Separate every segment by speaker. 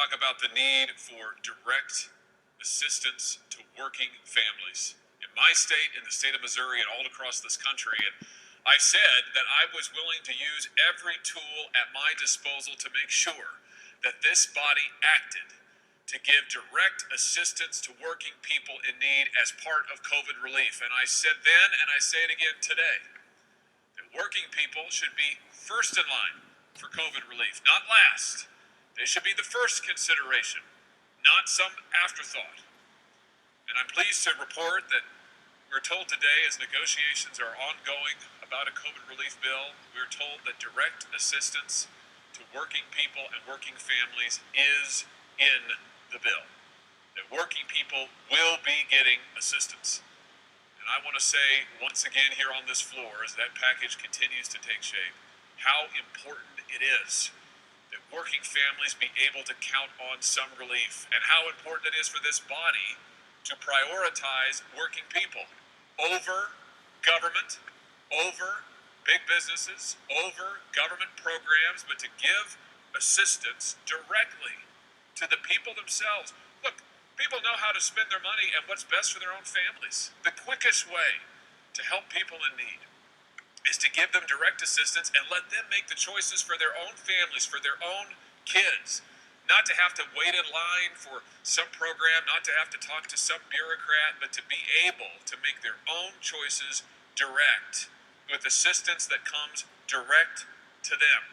Speaker 1: talk about the need for direct assistance to working families in my state, in the state of Missouri, and all across this country. And I said that I was willing to use every tool at my disposal to make sure that this body acted to give direct assistance to working people in need as part of COVID relief. And I said then, and I say it again today, that working people should be first in line for COVID relief, not last. They should be the first consideration, not some afterthought. And I'm pleased to report that we're told today, as negotiations are ongoing about a COVID relief bill, we're told that direct assistance to working people and working families is in the bill. That working people will be getting assistance. And I want to say once again here on this floor, as that package continues to take shape, how important it is that working families be able to count on some relief, and how important it is for this body to prioritize working people over government, over big businesses, over government programs, but to give assistance directly to the people themselves. Look, people know how to spend their money and what's best for their own families. The quickest way to help people in need is to give them direct assistance and let them make the choices for their own families, for their own kids. Not to have to wait in line for some program, not to have to talk to some bureaucrat, but to be able to make their own choices direct, with assistance that comes direct to them.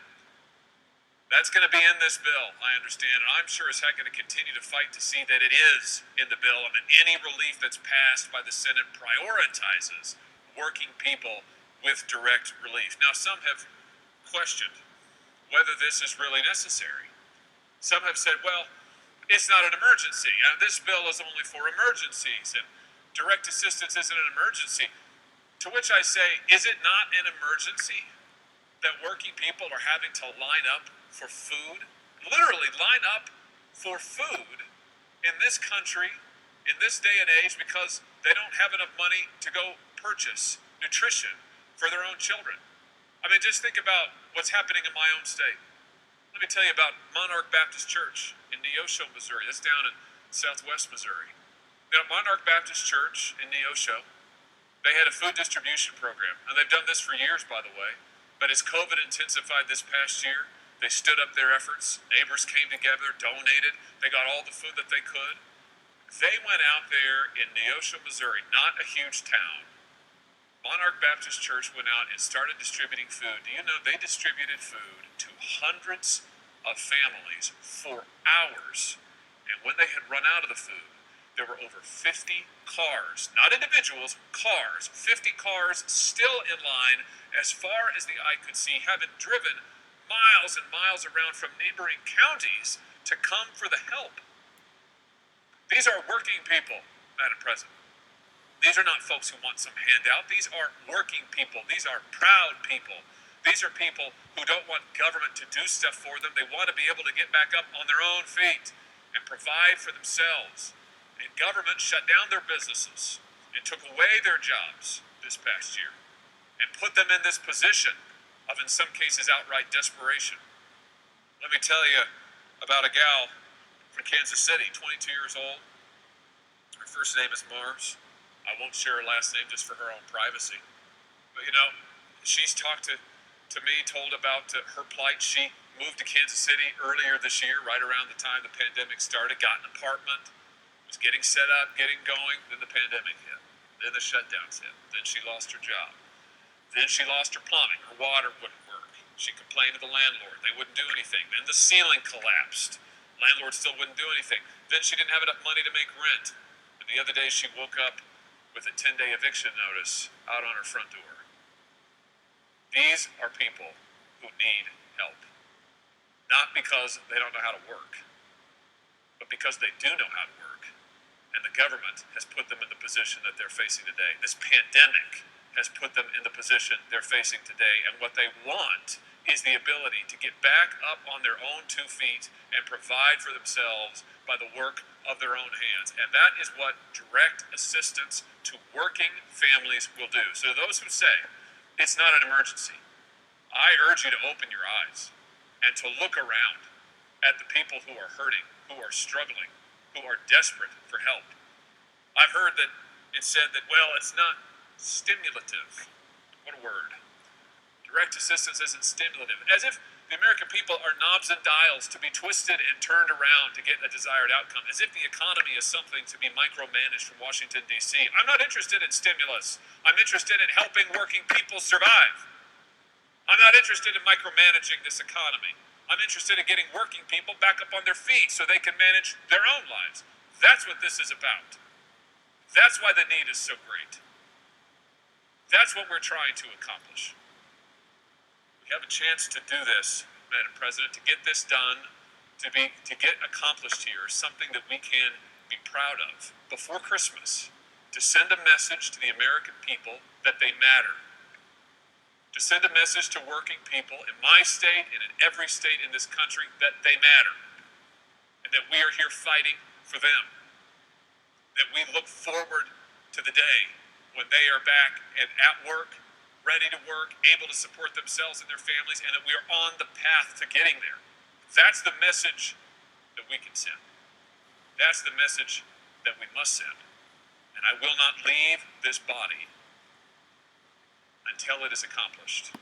Speaker 1: That's going to be in this bill, I understand, and I'm sure as heck going to continue to fight to see that it is in the bill, and that any relief that's passed by the Senate prioritizes working people with direct relief. Now, some have questioned whether this is really necessary. Some have said, well, it's not an emergency. This bill is only for emergencies, and direct assistance isn't an emergency. To which I say, is it not an emergency that working people are having to line up for food, literally line up for food in this country, in this day and age, because they don't have enough money to go purchase nutrition for their own children? I mean, just think about what's happening in my own state. Let me tell you about Monarch Baptist Church in Neosho, Missouri. That's down in southwest Missouri. Now, Monarch Baptist Church in Neosho, they had a food distribution program, and they've done this for years, by the way. But as COVID intensified this past year, they stood up their efforts. Neighbors came together, donated. They got all the food that they could. They went out there in Neosho, Missouri, not a huge town. Monarch Baptist Church went out and started distributing food. Do you know they distributed food to hundreds of families for hours? And when they had run out of the food, there were over 50 cars, not individuals, cars, 50 cars still in line as far as the eye could see, having driven miles and miles around from neighboring counties to come for the help. These are working people, Madam President. These are not folks who want some handout. These are working people. These are proud people. These are people who don't want government to do stuff for them. They want to be able to get back up on their own feet and provide for themselves. And government shut down their businesses and took away their jobs this past year and put them in this position of, in some cases, outright desperation. Let me tell you about a gal from Kansas City, 22 years old. Her first name is Mars. I won't share her last name just for her own privacy. But, you know, she's talked to me, told about her plight. She moved to Kansas City earlier this year, right around the time the pandemic started, got an apartment, was getting set up, getting going, then the pandemic hit. Then the shutdowns hit. Then she lost her job. Then she lost her plumbing. Her water wouldn't work. She complained to the landlord. They wouldn't do anything. Then the ceiling collapsed. Landlord still wouldn't do anything. Then she didn't have enough money to make rent. And the other day she woke up with a 10-day eviction notice out on her front door. These are people who need help. Not because they don't know how to work, but because they do know how to work. And the government has put them in the position that they're facing today. This pandemic has put them in the position they're facing today. And what they want is the ability to get back up on their own 2 feet and provide for themselves by the work of their own hands. And that is what direct assistance to working families will do. So those who say it's not an emergency, I urge you to open your eyes and to look around at the people who are hurting, who are struggling, who are desperate for help. I've heard that it said that, well, it's not stimulative. What a word. Direct assistance isn't stimulative. As if the American people are knobs and dials to be twisted and turned around to get a desired outcome. As if the economy is something to be micromanaged from Washington, D.C. I'm not interested in stimulus. I'm interested in helping working people survive. I'm not interested in micromanaging this economy. I'm interested in getting working people back up on their feet so they can manage their own lives. That's what this is about. That's why the need is so great. That's what we're trying to accomplish. We have a chance to do this, Madam President, to get this done, to get accomplished here, something that we can be proud of before Christmas, to send a message to the American people that they matter, to send a message to working people in my state and in every state in this country that they matter, and that we are here fighting for them, that we look forward to the day when they are back and at work, ready to work, able to support themselves and their families, and that we are on the path to getting there. That's the message that we can send. That's the message that we must send. And I will not leave this body until it is accomplished.